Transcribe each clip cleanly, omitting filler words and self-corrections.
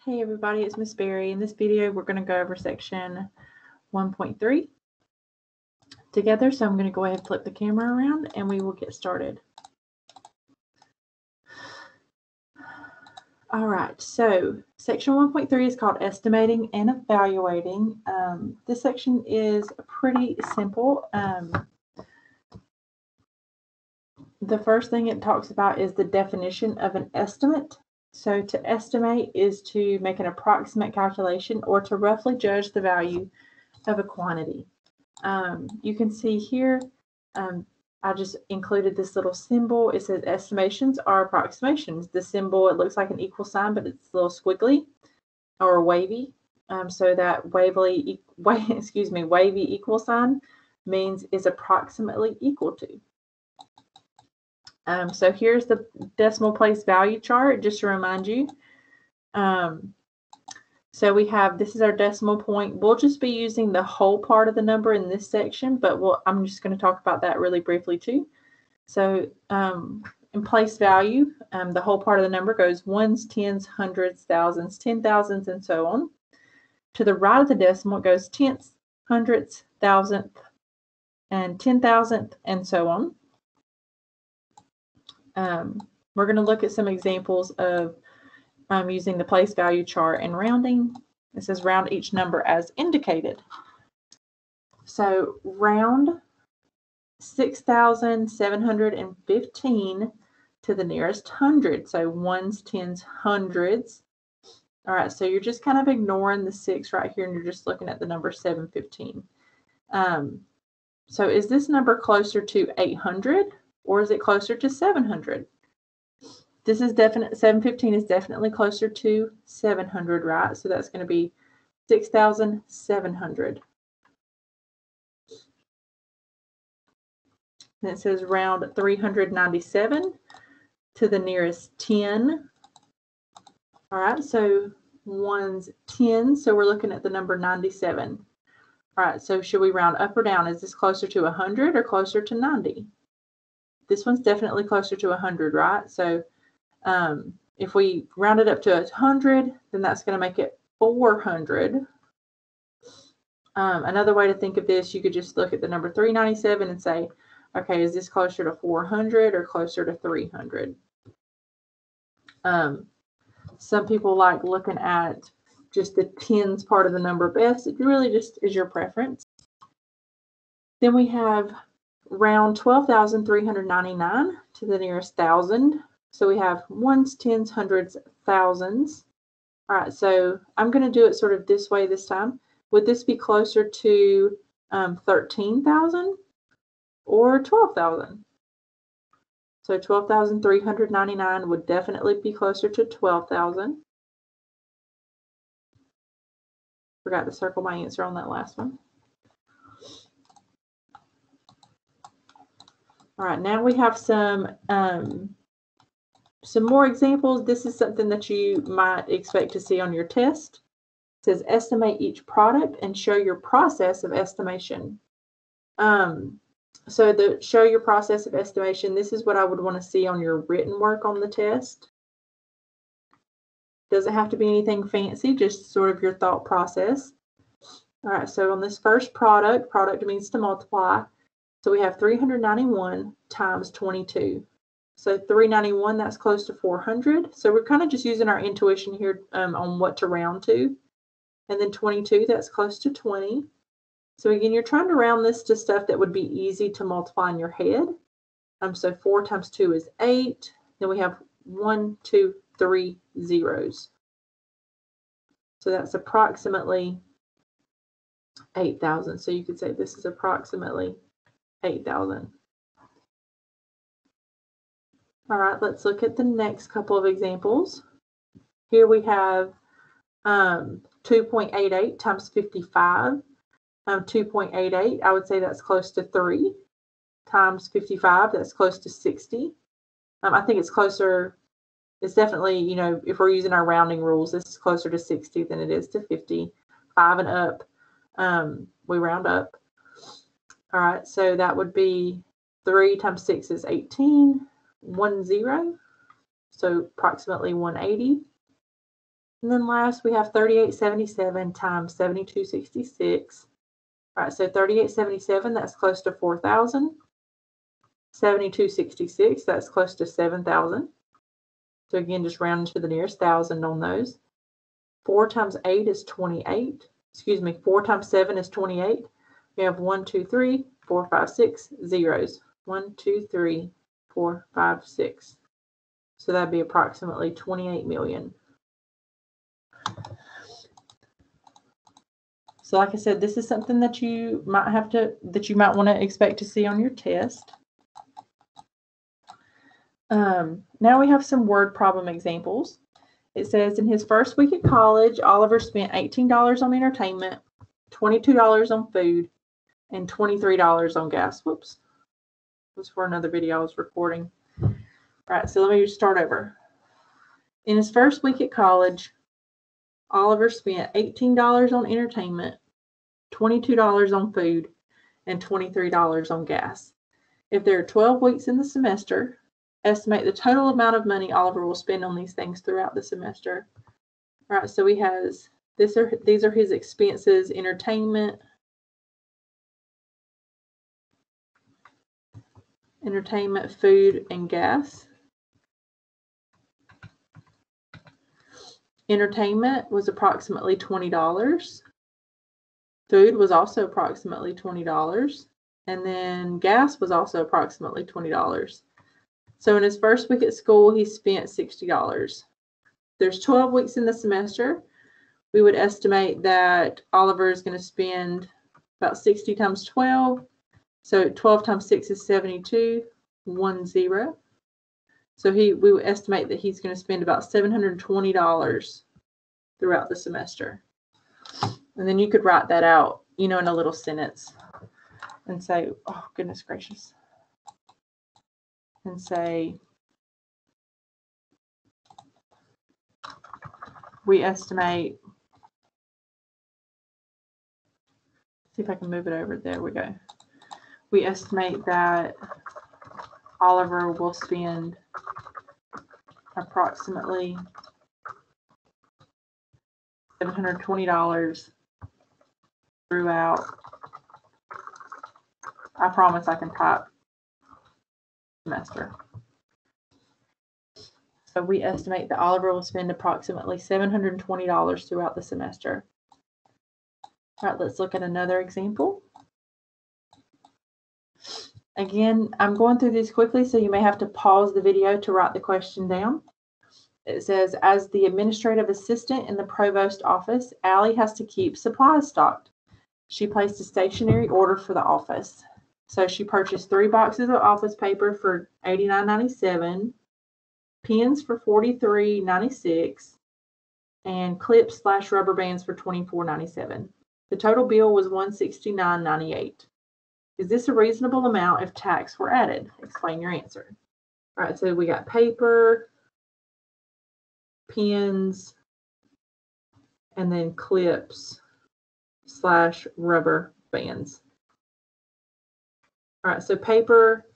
Hey everybody, it's Miss Berry. In this video, we're going to go over section 1.3 together. So I'm going to go ahead and flip the camera around and we will get started. All right, so section 1.3 is called Estimating and Evaluating. This section is pretty simple. The first thing it talks about is the definition of an estimate. So to estimate is to make an approximate calculation or to roughly judge the value of a quantity. You can see here, I just included this little symbol. It says estimations are approximations. The symbol, it looks like an equal sign, but it's a little squiggly or wavy. So that wavy equal sign means is approximately equal to. So here's the decimal place value chart, just to remind you. So we have, this is our decimal point. We'll just be using the whole part of the number in this section, but I'm just going to talk about that really briefly too. So in place value, the whole part of the number goes ones, tens, hundreds, thousands, 10,000s, and so on. To the right of the decimal, it goes tenths, hundredths, thousandth, and 10,000th, and so on. We're going to look at some examples of using the place value chart and rounding. It says round each number as indicated. So round 6,715 to the nearest hundred. So ones, tens, hundreds. All right, so you're just kind of ignoring the 6 right here and you're just looking at the number 715. So is this number closer to 800 or is it closer to 700? This is definite. 715 is definitely closer to 700, right? So that's going to be 6,700. And it says round 397 to the nearest 10. All right, so one's 10. So we're looking at the number 97. All right, so should we round up or down? Is this closer to 100 or closer to 90? This one's definitely closer to 100, right? So if we round it up to 100, then that's going to make it 400. Another way to think of this, you could just look at the number 397 and say, okay, is this closer to 400 or closer to 300? Some people like looking at just the tens part of the number best. It really just is your preference. Then we have round 12,399 to the nearest thousand. So we have ones, tens, hundreds, thousands. All right, so I'm going to do it sort of this way this time. Would this be closer to 13,000 or 12,000? So 12,399 would definitely be closer to 12,000. Forgot to circle my answer on that last one. All right, now we have some more examples. This is something that you might expect to see on your test. It says estimate each product and show your process of estimation. So the show your process of estimation, this is what I would want to see on your written work on the test. Doesn't have to be anything fancy, just sort of your thought process. All right, so on this first product means to multiply. So we have 391 times 22. So 391, that's close to 400. So we're kind of just using our intuition here on what to round to. And then 22, that's close to 20. So again, you're trying to round this to stuff that would be easy to multiply in your head. So 4 times 2 is 8. Then we have 1, 2, 3 zeros. So that's approximately 8,000. So you could say this is approximately 8,000. All right, let's look at the next couple of examples. Here we have 2.88 times 55. 2.88, I would say that's close to 3 times 55. That's close to 60. I think it's closer. It's definitely, you know, if we're using our rounding rules, this is closer to 60 than it is to 50. 5 and up, we round up. All right, so that would be 3 times 6 is 18. 10, so approximately 180. And then last we have 3877 times 7266. All right, so 3877, that's close to 4,000. 7266, that's close to 7,000. So again, just round to the nearest thousand on those. 4 times 8 is 28. Excuse me, 4 times 7 is 28. We have 1, 2, 3, 4, 5, 6 zeros. 1, 2, 3, 4, 5, 6. So that'd be approximately 28 million. So like I said, this is something that you might want to expect to see on your test. Now we have some word problem examples. It says, in his first week at college, Oliver spent $18 on entertainment, $22 on food, and $23 on gas. Whoops. This was for another video I was recording. All right, so let me just start over. In his first week at college, Oliver spent $18 on entertainment, $22 on food, and $23 on gas. If there are 12 weeks in the semester, estimate the total amount of money Oliver will spend on these things throughout the semester. All right, so he has, these are his expenses: entertainment, food, and gas. Entertainment was approximately $20. Food was also approximately $20. And then gas was also approximately $20. So in his first week at school, he spent $60. There's 12 weeks in the semester. We would estimate that Oliver is going to spend about 60 times 12. So 12 times 6 is 72, 10. So we would estimate that he's going to spend about $720 throughout the semester. And then you could write that out, in a little sentence and say, oh, goodness gracious. And say, we estimate, see if I can move it over. There we go. We estimate that Oliver will spend approximately $720 throughout. I promise I can type semester. So we estimate that Oliver will spend approximately $720 throughout the semester. All right, let's look at another example. Again, I'm going through these quickly, so you may have to pause the video to write the question down. It says, as the administrative assistant in the provost office, Allie has to keep supplies stocked. She placed a stationery order for the office. So she purchased 3 boxes of office paper for $89.97, pens for $43.96, and clips/rubber bands for $24.97. The total bill was $169.98. Is this a reasonable amount if tax were added? Explain your answer. All right, so we got paper, pens, and then clips/rubber bands. All right, so paper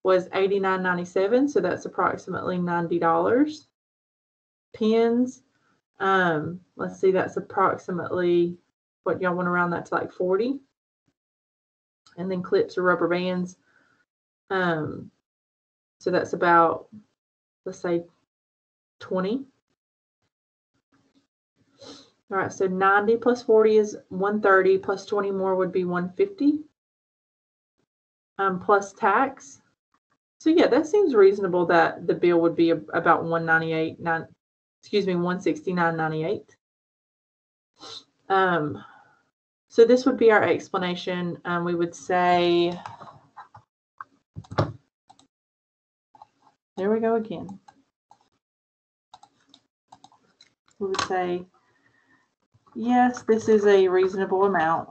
was $89.97, so that's approximately $90. Pens, let's see, that's approximately, what, y'all want to round that to like 40? And then clips or rubber bands, so that's about, let's say, 20. All right, so 90 plus 40 is 130, plus 20 more would be 150, plus tax. So yeah, that seems reasonable that the bill would be about $169.98. So this would be our explanation. We would say, there we go again. We would say, yes, this is a reasonable amount.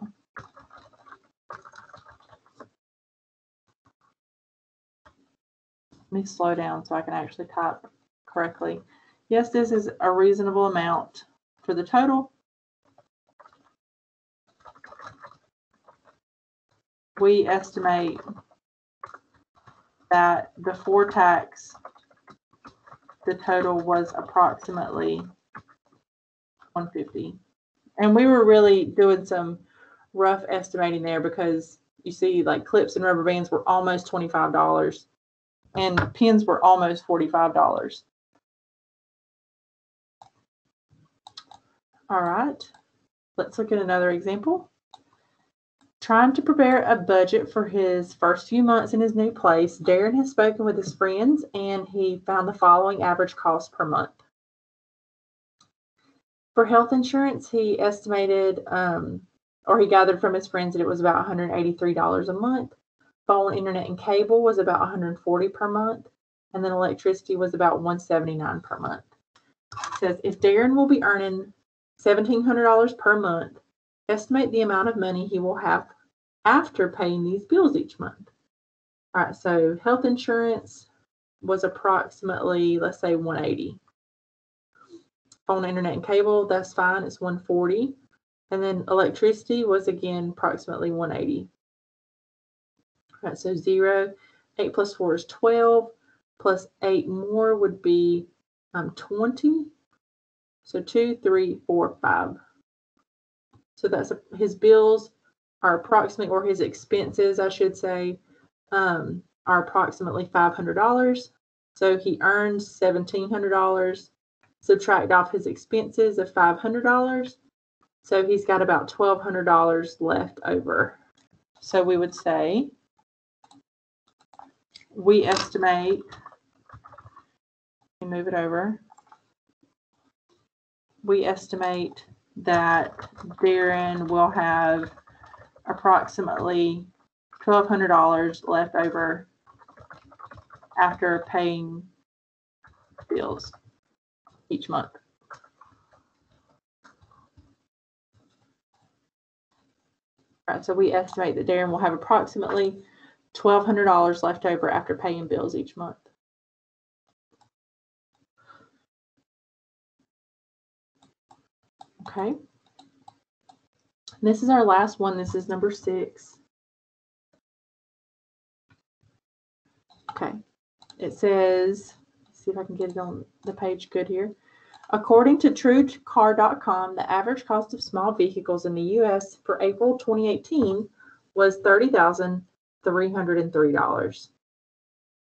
Let me slow down so I can actually type correctly. Yes, this is a reasonable amount for the total. We estimate that before tax, the total was approximately 150. And we were really doing some rough estimating there because you see like clips and rubber bands were almost $25 and pins were almost $45. All right, let's look at another example. Trying to prepare a budget for his first few months in his new place, Darren has spoken with his friends and he found the following average cost per month. For health insurance, he estimated, or he gathered from his friends that it was about $183 a month. Phone, internet, and cable was about $140 per month. And then electricity was about $179 per month. It says, if Darren will be earning $1,700 per month, estimate the amount of money he will have after paying these bills each month. All right, so health insurance was approximately, let's say, $180. Phone, internet, and cable, that's fine, it's $140. And then electricity was again approximately $180. All right, so 0, 8 plus 4 is 12, plus 8 more would be 20. So 2, 3, 4, 5. So that's his bills are approximately, or his expenses, I should say, are approximately $500. So he earns $1,700. Subtract off his expenses of $500. So he's got about $1,200 left over. So we would say we estimate, let me move it over. We estimate that Darren will have approximately $1,200 left over after paying bills each month. All right, so we estimate that Darren will have approximately $1,200 left over after paying bills each month. Okay. This is our last one. This is number 6. Okay. It says, let's see if I can get it on the page good here. According to TrueCar.com, the average cost of small vehicles in the U.S. for April 2018 was $30,303.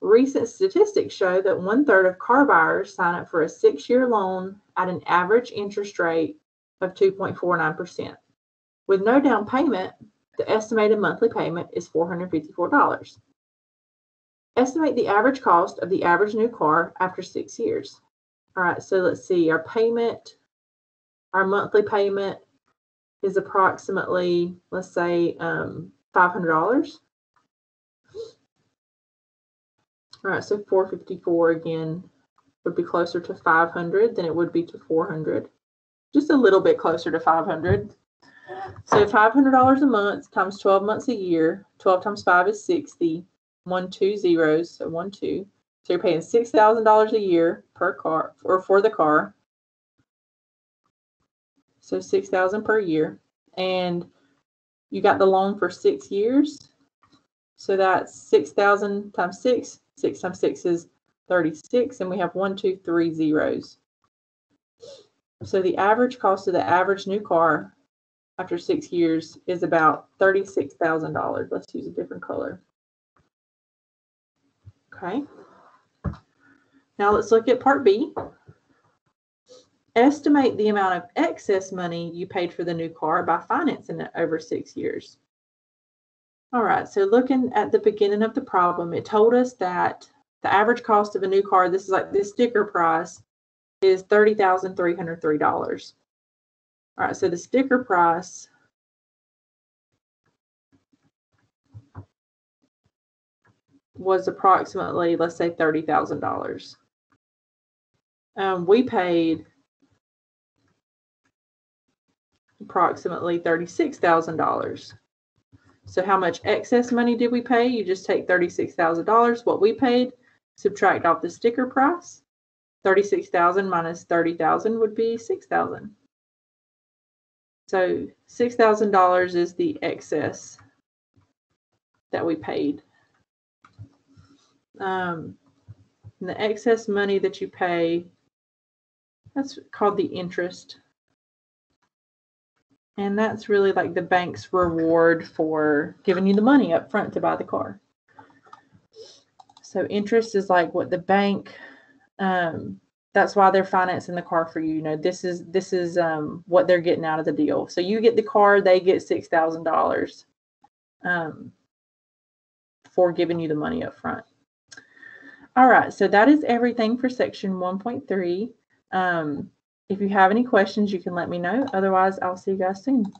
Recent statistics show that 1/3 of car buyers sign up for a 6-year loan at an average interest rate of 2.49%. With no down payment, the estimated monthly payment is $454. Estimate the average cost of the average new car after 6 years. All right, so let's see. Our monthly payment is approximately, let's say, $500. All right, so $454 again would be closer to $500 than it would be to $400. Just a little bit closer to $500. So $500 a month times 12 months a year. 12 times 5 is 60. 1, 2 zeros, so 1, 2. So you're paying $6,000 a year per car, or for the car. So $6,000 per year. And you got the loan for 6 years. So that's 6,000 times 6. 6 times 6 is 36. And we have 1, 2, 3 zeros. So the average cost of the average new car after 6 years is about $36,000. Let's use a different color. Okay. Now let's look at part B. Estimate the amount of excess money you paid for the new car by financing it over 6 years. All right, so looking at the beginning of the problem, it told us that the average cost of a new car, this is like this sticker price, is $30,303. All right, so the sticker price was approximately, let's say, $30,000. We paid approximately $36,000. So how much excess money did we pay? You just take $36,000, what we paid, subtract off the sticker price. 36,000 minus 30,000 would be 6,000. So $6,000 is the excess that we paid. The excess money that you pay, that's called the interest And that's really like the bank's reward for giving you the money up front to buy the car. So interest is like what the bank, that's why they're financing the car for you. You know, this is what they're getting out of the deal. So you get the car, they get $6,000 for giving you the money up front. All right, so that is everything for section 1.3. If you have any questions, you can let me know. Otherwise, I'll see you guys soon.